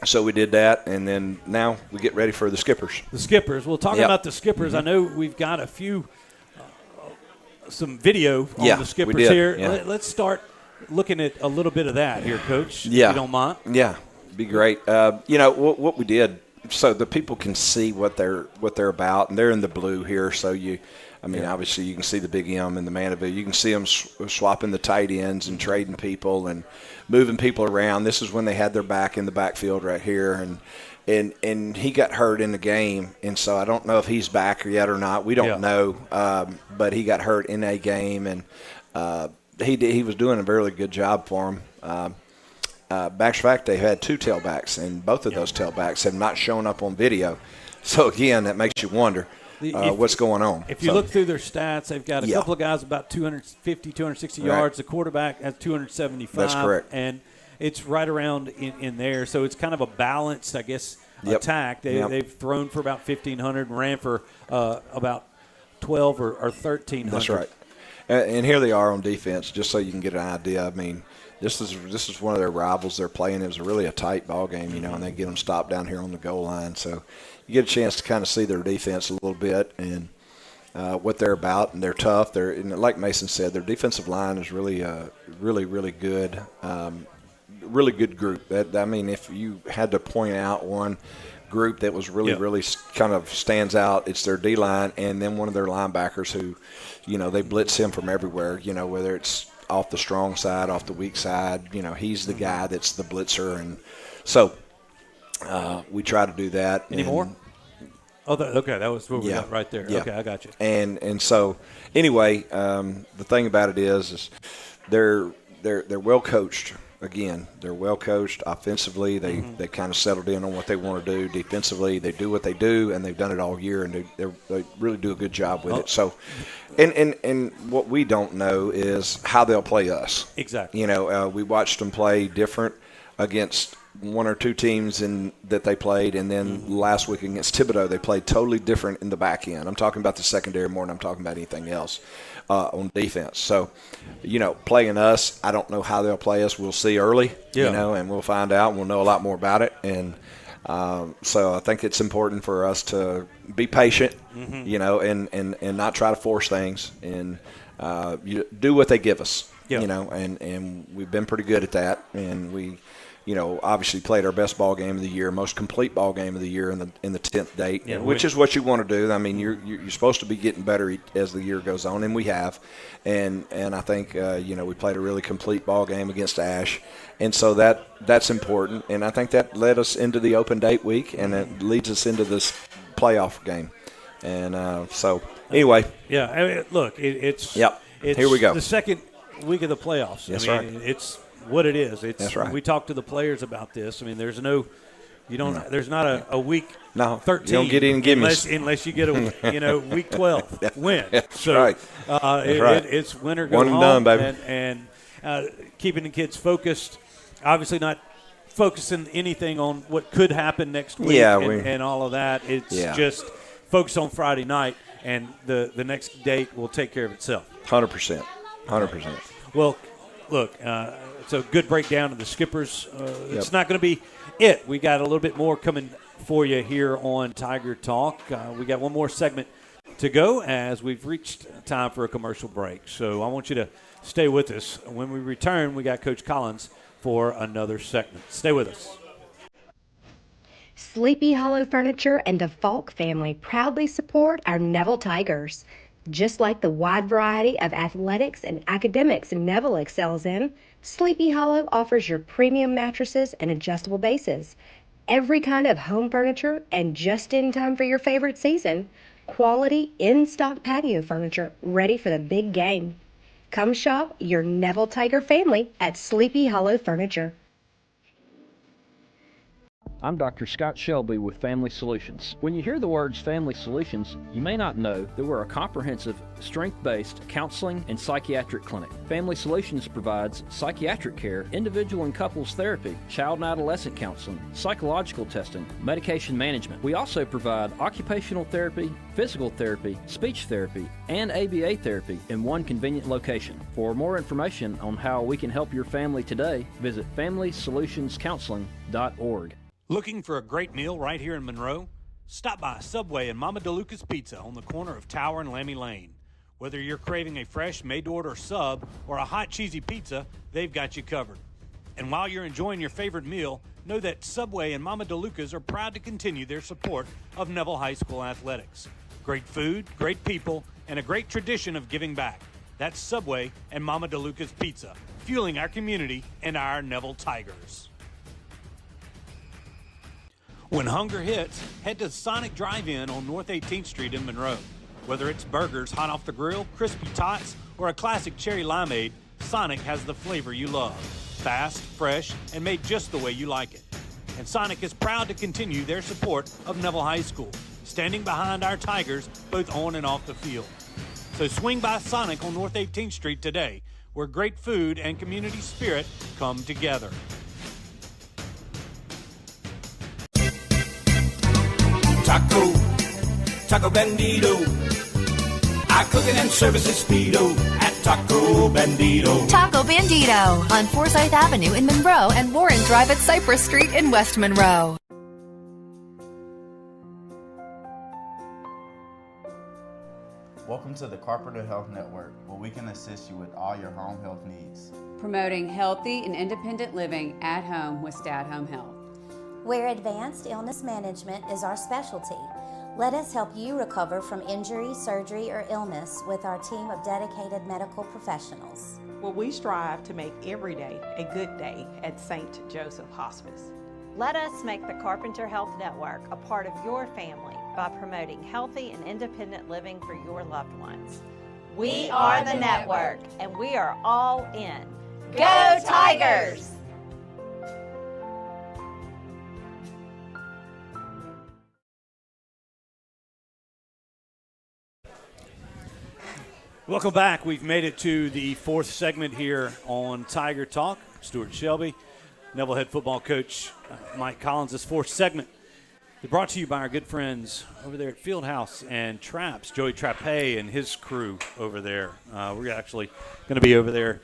So we did that, and then now we get ready for the Skippers. The Skippers. Well, talking about the Skippers, I know we've got a few. Some video on the Skippers here. Let's start looking at a little bit of that here, Coach, if you don't mind. Yeah, be great. What we did, so the people can see what they're about, and they're in the blue here. So obviously you can see the big M in the Mandeville. You can see them swapping the tight ends and trading people and moving people around. This is when they had their back in the backfield right here, and he got hurt in the game, and so I don't know if he's back yet or not. We don't know, but he got hurt in a game, and he was doing a really good job for him. Back to fact, they had two tailbacks, and both of those tailbacks have not shown up on video. So, again, that makes you wonder what's going on. If you look through their stats, they've got a couple of guys about 250, 260 yards. The quarterback has 275. That's correct. And it's right around in there. So it's kind of a balanced, I guess, attack. They've thrown for about 1,500 and ran for about 12 or 1,300. That's right. And here they are on defense, just so you can get an idea. I mean, this is one of their rivals they're playing. It was really a tight ball game, and they get them stopped down here on the goal line. So you get a chance to kind of see their defense a little bit and what they're about, and they're tough. Like Mason said, their defensive line is really, really good. Really good group. If you had to point out one group that was really kind of stands out, it's their D-line, and then one of their linebackers who, they blitz him from everywhere, whether it's off the strong side, off the weak side, he's the guy that's the blitzer. And so we try to do that. Any more? Okay, that was what we got right there. Yeah. Okay, I got you. And so anyway, the thing about it is they're – they're well coached. Again, they're well coached offensively. They kind of settled in on what they want to do. Defensively, they do what they do, and they've done it all year, and they really do a good job with it. So, and what we don't know is how they'll play us. Exactly. We watched them play different against one or two teams that they played, and then last week against Thibodeau, they played totally different in the back end. I'm talking about the secondary more than I'm talking about anything else on defense. So, playing us, I don't know how they'll play us. We'll see early, and we'll find out, and we'll know a lot more about it. And so I think it's important for us to be patient, and not try to force things, and do what they give us, and we've been pretty good at that, and we – obviously played our best ball game of the year, most complete ball game of the year in the 10th date, which is what you want to do. I mean, you're supposed to be getting better as the year goes on, and we have. And I think we played a really complete ball game against Ash, and so that's important. And I think that led us into the open date week, and it leads us into this playoff game. And so anyway, it's here we go. The second week of the playoffs. That's right. It's what it is. That's right. We talked to the players about this. I mean, there's there's not a week 13. You don't get any gimmies unless you get a week 12 win. That's so right. It's win or go one home, and done, baby. And keeping the kids focused. Obviously not focusing anything on what could happen next week and all of that. It's just focus on Friday night, and the next date will take care of itself. 100%. Well, look, it's a good breakdown of the Skippers. It's not going to be it. We got a little bit more coming for you here on Tiger Talk. We got one more segment to go as we've reached time for a commercial break. So I want you to stay with us. When we return, we got Coach Collins for another segment. Stay with us. Sleepy Hollow Furniture and the Falk family proudly support our Neville Tigers. Just like the wide variety of athletics and academics Neville excels in, Sleepy Hollow offers your premium mattresses and adjustable bases, every kind of home furniture, and just in time for your favorite season, quality in-stock patio furniture ready for the big game. Come shop your Neville Tiger family at Sleepy Hollow Furniture. I'm Dr. Scott Shelby with Family Solutions. When you hear the words Family Solutions, you may not know that we're a comprehensive, strength-based counseling and psychiatric clinic. Family Solutions provides psychiatric care, individual and couples therapy, child and adolescent counseling, psychological testing, medication management. We also provide occupational therapy, physical therapy, speech therapy, and ABA therapy in one convenient location. For more information on how we can help your family today, visit FamilySolutionsCounseling.org. Looking for a great meal right here in Monroe? Stop by Subway and Mama DeLuca's Pizza on the corner of Tower and Lammy Lane. Whether you're craving a fresh, made-to-order sub or a hot, cheesy pizza, they've got you covered. And while you're enjoying your favorite meal, know that Subway and Mama DeLuca's are proud to continue their support of Neville High School athletics. Great food, great people, and a great tradition of giving back. That's Subway and Mama DeLuca's Pizza, fueling our community and our Neville Tigers. When hunger hits, head to Sonic Drive-In on North 18th Street in Monroe. Whether it's burgers hot off the grill, crispy tots, or a classic cherry limeade, Sonic has the flavor you love. Fast, fresh, and made just the way you like it. And Sonic is proud to continue their support of Neville High School, standing behind our Tigers both on and off the field. So swing by Sonic on North 18th Street today, where great food and community spirit come together. Taco Bandito. Our cooking and service is speedo at Taco Bandito. Taco Bandito on Forsyth Avenue in Monroe and Warren Drive at Cypress Street in West Monroe. Welcome to the Carpenter Health Network, where we can assist you with all your home health needs. Promoting healthy and independent living at home with Stay-at-Home Health. Where advanced illness management is our specialty. Let us help you recover from injury, surgery, or illness with our team of dedicated medical professionals. Well, we strive to make every day a good day at St. Joseph Hospice. Let us make the Carpenter Health Network a part of your family by promoting healthy and independent living for your loved ones. We are the network, and we are all in. Go Tigers! Welcome back. We've made it to the fourth segment here on Tiger Talk. Stewart Shelby, Neville head football coach Mike Collins. This fourth segment is brought to you by our good friends over there at Fieldhouse and Traps, Joey Trappe and his crew over there. We're actually going to be over there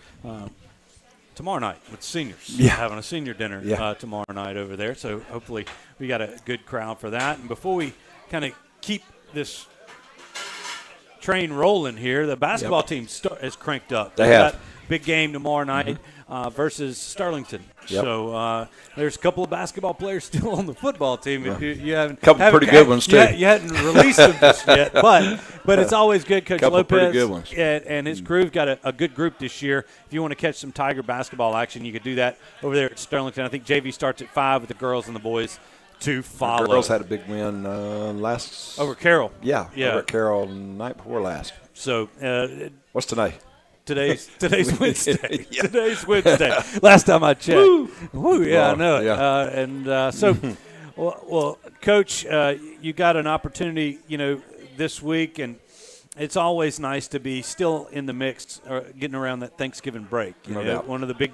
tomorrow night with seniors. Having a senior dinner tomorrow night over there. So hopefully we got a good crowd for that. And before we kind of keep this train rolling here, the basketball team is cranked up. They have. Big game tomorrow night versus Sterlington. So there's a couple of basketball players still on the football team. If you haven't, couple pretty good ones too. You hadn't released them just yet, but it's always good. Coach couple Lopez pretty good ones. And his crew've got a good group this year. If you want to catch some Tiger basketball action, you could do that over there at Sterlington. I think JV starts at 5 with the girls and the boys to follow. The girls had a big win last over Carroll. Yeah, over at Carroll night before last. So what's today? Today's Wednesday. Today's Wednesday. Last time I checked. Woo, yeah, I know it. Yeah. So, well, Coach, you got an opportunity, this week, and it's always nice to be still in the mix, or getting around that Thanksgiving break. One of the big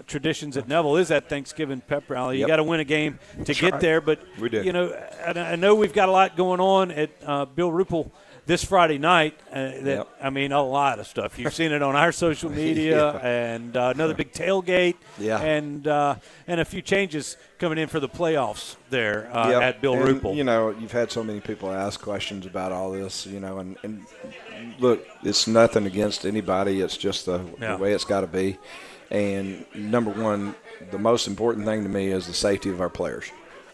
traditions at Neville is that Thanksgiving pep rally. You got to win a game to get there, but we do. I know we've got a lot going on at Bill Ruppel this Friday night. I mean, a lot of stuff. You've seen it on our social media, and another big tailgate, and a few changes coming in for the playoffs there at Bill Ruppel. You've had so many people ask questions about all this, and look, it's nothing against anybody. It's just the way it's got to be. And number one, the most important thing to me is the safety of our players.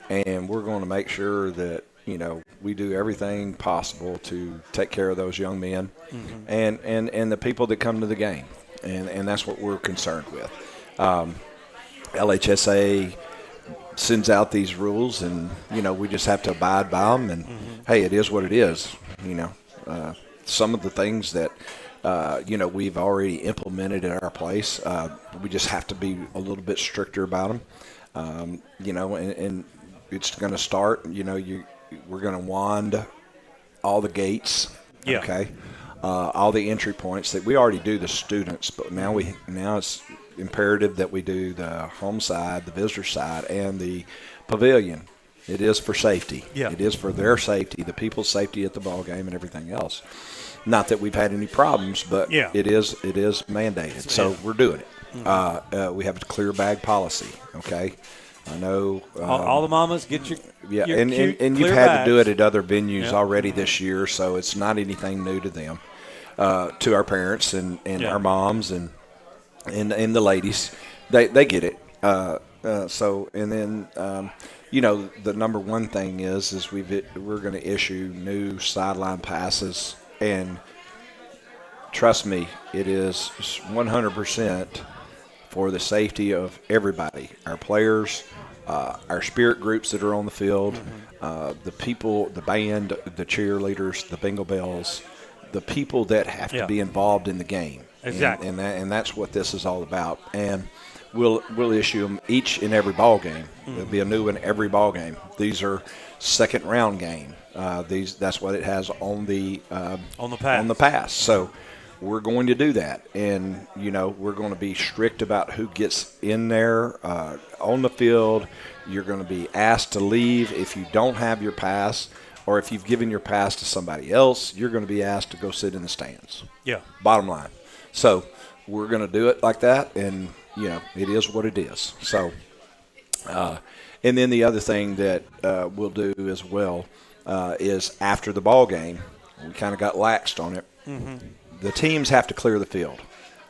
And we're going to make sure that, we do everything possible to take care of those young men and the people that come to the game. And that's what we're concerned with. LHSA sends out these rules, and, we just have to abide by them. And, hey, it is what it is. Some of the things that we've already implemented at our place. We just have to be a little bit stricter about them, and it's going to start, we're going to wand all the gates, okay, all the entry points that we already do the students, but now it's imperative that we do the home side, the visitor side, and the pavilion. It is for safety. It is for their safety, the people's safety at the ball game and everything else. Not that we've had any problems, but it is mandated. So we're doing it. We have a clear bag policy. Okay, I know all the mamas get your and you've had bags. to do it at other venues already this year, so it's not anything new to them, to our parents and our moms and the ladies. They get it. So and then. The number one thing is we're going to issue new sideline passes, and trust me, it is 100% for the safety of everybody, our players, our spirit groups that are on the field, the people, the band, the cheerleaders, the bingo bells, the people that have to be involved in the game. Exactly. And that's what this is all about. And We'll issue them each and every ball game. There'll be a new one every ball game. These are second round game. That's what it has on the pass. So we're going to do that, and we're going to be strict about who gets in there on the field. You're going to be asked to leave if you don't have your pass, or if you've given your pass to somebody else. You're going to be asked to go sit in the stands. Bottom line. So we're going to do it like that, and it is what it is. So, and then the other thing that we'll do as well is after the ball game, we kind of got laxed on it. The teams have to clear the field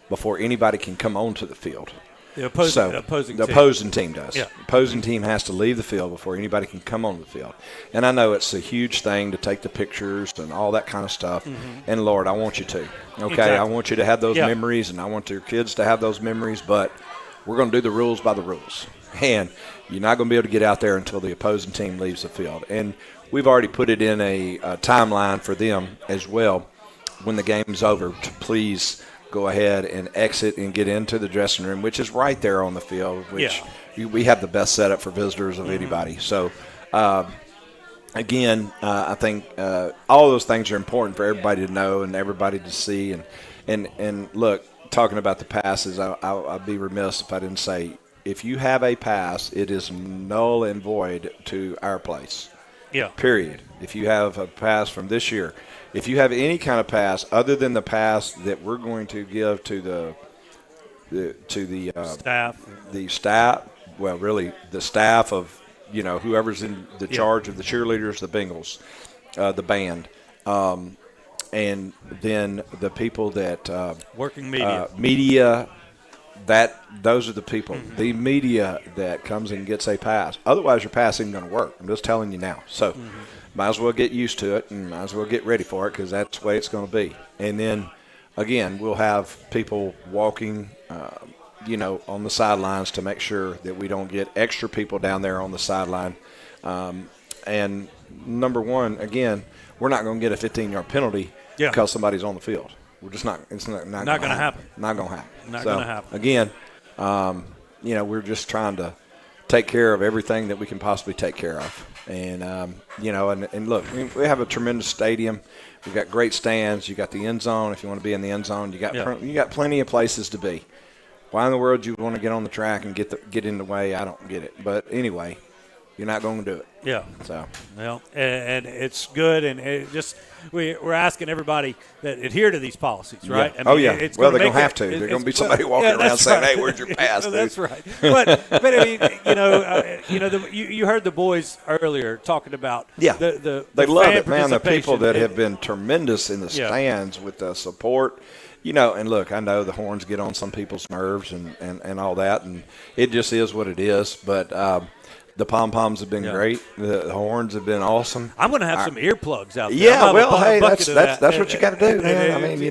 before anybody can come onto the field. The opposing team does. Yeah. The opposing team has to leave the field before anybody can come on the field. And I know it's a huge thing to take the pictures and all that kind of stuff. And, Lord, I want you to. Okay, exactly. I want you to have those memories, and I want your kids to have those memories, but we're going to do the rules by the rules. And you're not going to be able to get out there until the opposing team leaves the field. And we've already put it in a timeline for them as well when the game's over to please go ahead and exit and get into the dressing room, which is right there on the field, which we have the best setup for visitors of anybody. So, again, I think all those things are important for everybody to know and everybody to see. And look, talking about the passes, I'd be remiss if I didn't say, if you have a pass, it is null and void to our place. Yeah. Period. If you have a pass from this year, if you have any kind of pass other than the pass that we're going to give to the staff, well, really the staff of, whoever's in the charge of the cheerleaders, the Bengals, the band, and then the people that working media, those are the people, the media that comes and gets a pass. Otherwise, your pass isn't going to work. I'm just telling you now. So, might as well get used to it and might as well get ready for it, because that's the way it's going to be. And then, again, we'll have people walking, on the sidelines to make sure that we don't get extra people down there on the sideline. And number one, again, we're not going to get a 15-yard penalty because somebody's on the field. We're just not. It's not going to happen. Not going to happen. Not going to happen. Again, we're just trying to take care of everything that we can possibly take care of. And and look, we have a tremendous stadium. We've got great stands. You got the end zone. If you want to be in the end zone, you got plenty of places to be. Why in the world you want to get on the track and get in the way? I don't get it. But anyway, you're not going to do it. Yeah. So. Well, and it's good, and it just we're asking everybody that adhere to these policies, right? Yeah. It's they're going to have to. There's going to be somebody walking around saying, "Hey, where's your pass?" That's right. But I mean, you heard the boys earlier talking about the they love fan it, man. The people that participation. have been tremendous in the stands with the support. And look, I know the horns get on some people's nerves and all that, and it just is what it is. But the pom-poms have been great. The horns have been awesome. I'm going to have some earplugs out there. Yeah, well, hey, that's what you got to do, man. I mean,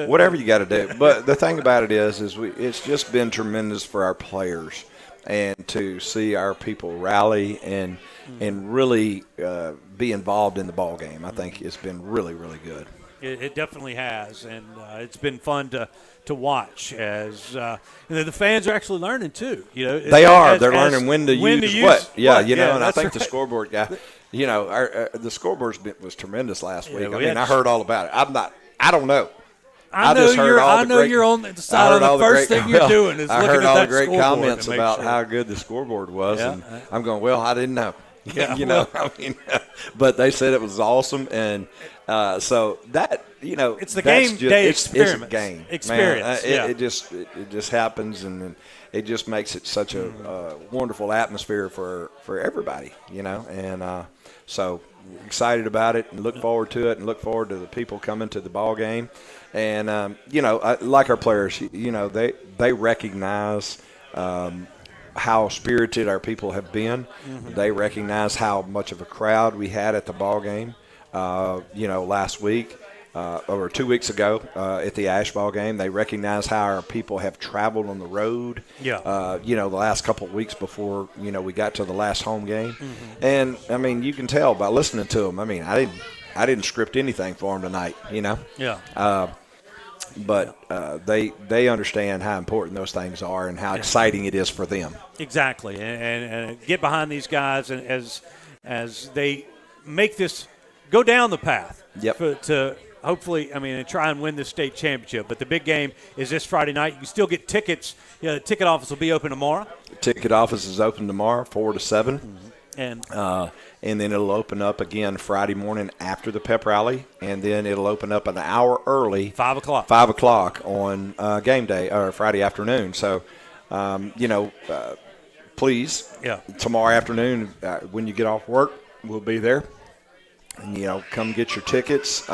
whatever you got to do. But the thing about it is it's just been tremendous for our players, and to see our people rally and really be involved in the ball game. I think it's been really, really good. It definitely has, and it's been fun to watch as the fans are actually learning too. They are. They're learning when to use what. Yeah, and I think the scoreboard guy. The scoreboard was tremendous last week. I heard all about it. I don't know. I know you're on the side of the first thing you're doing is looking at that scoreboard. I heard all the great comments about how good the scoreboard was, and I'm going, well, I didn't know. But they said it was awesome, and so that it's the game day experience. It's a game experience. Man. It just happens, and it just makes it such a wonderful atmosphere for everybody, and so excited about it and look forward to it, and look forward to the people coming to the ball game, and like our players, they recognize. How spirited our people have been. They recognize how much of a crowd we had at the ball game, last week or 2 weeks ago at the Ash ball game. They recognize how our people have traveled on the road, the last couple of weeks before, we got to the last home game. And, I mean, you can tell by listening to them. I mean, I didn't script anything for them tonight, But they understand how important those things are and how exciting it is for them. Exactly, and get behind these guys as they make this go down the path to hopefully, and try and win the state championship. But the big game is this Friday night. You can still get tickets. The ticket office will be open tomorrow. Ticket office is open tomorrow, 4 to 7. And then it'll open up again Friday morning after the pep rally, and then it'll open up an hour early, 5 o'clock. 5 o'clock on game day or Friday afternoon. So, please, tomorrow afternoon when you get off work, we'll be there. And, come get your tickets.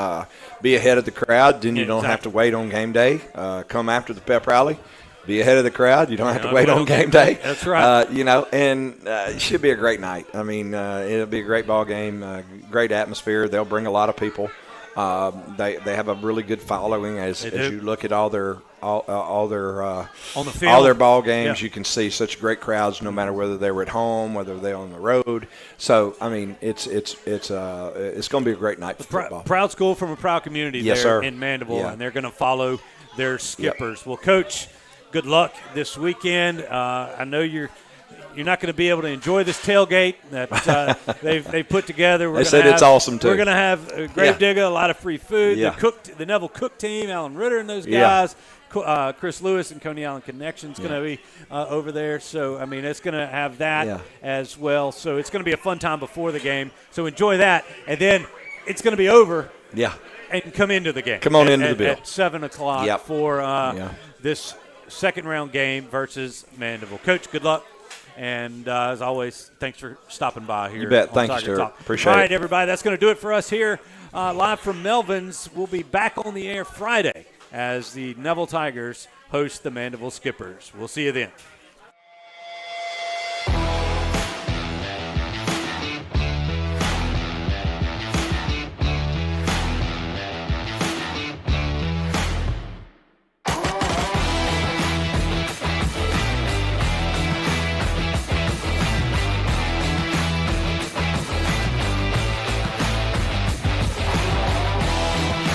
Be ahead of the crowd. Then you don't have to wait on game day. Come after the pep rally. Be ahead of the crowd. You don't have to wait on game day. That's right. And it should be a great night. I mean, it'll be a great ball game, great atmosphere. They'll bring a lot of people. They have a really good following as you look at all their on the field. All their ball games. You can see such great crowds, no matter whether they were at home, whether they're on the road. So I mean, it's going to be a great night for football. Proud school from a proud community there in Mandeville, and they're going to follow their Skippers. Yep. Well, Coach, good luck this weekend. I know you're not going to be able to enjoy this tailgate that they've put together. They said it's awesome, too. We're going to have a Gravedigger, a lot of free food. Yeah. The Neville Cook team, Alan Ritter and those guys. Chris Lewis and Coney Island Connection's going to be over there. So, I mean, it's going to have that as well. So it's going to be a fun time before the game. So enjoy that. And then it's going to be over. Yeah. And come into the game. Come on into the bill. At 7 o'clock for this second-round game versus Mandeville. Coach, good luck. And as always, thanks for stopping by here. You bet. Thank you, Stewart. Appreciate it. All right, everybody, that's going to do it for us here live from Melvin's. We'll be back on the air Friday as the Neville Tigers host the Mandeville Skippers. We'll see you then.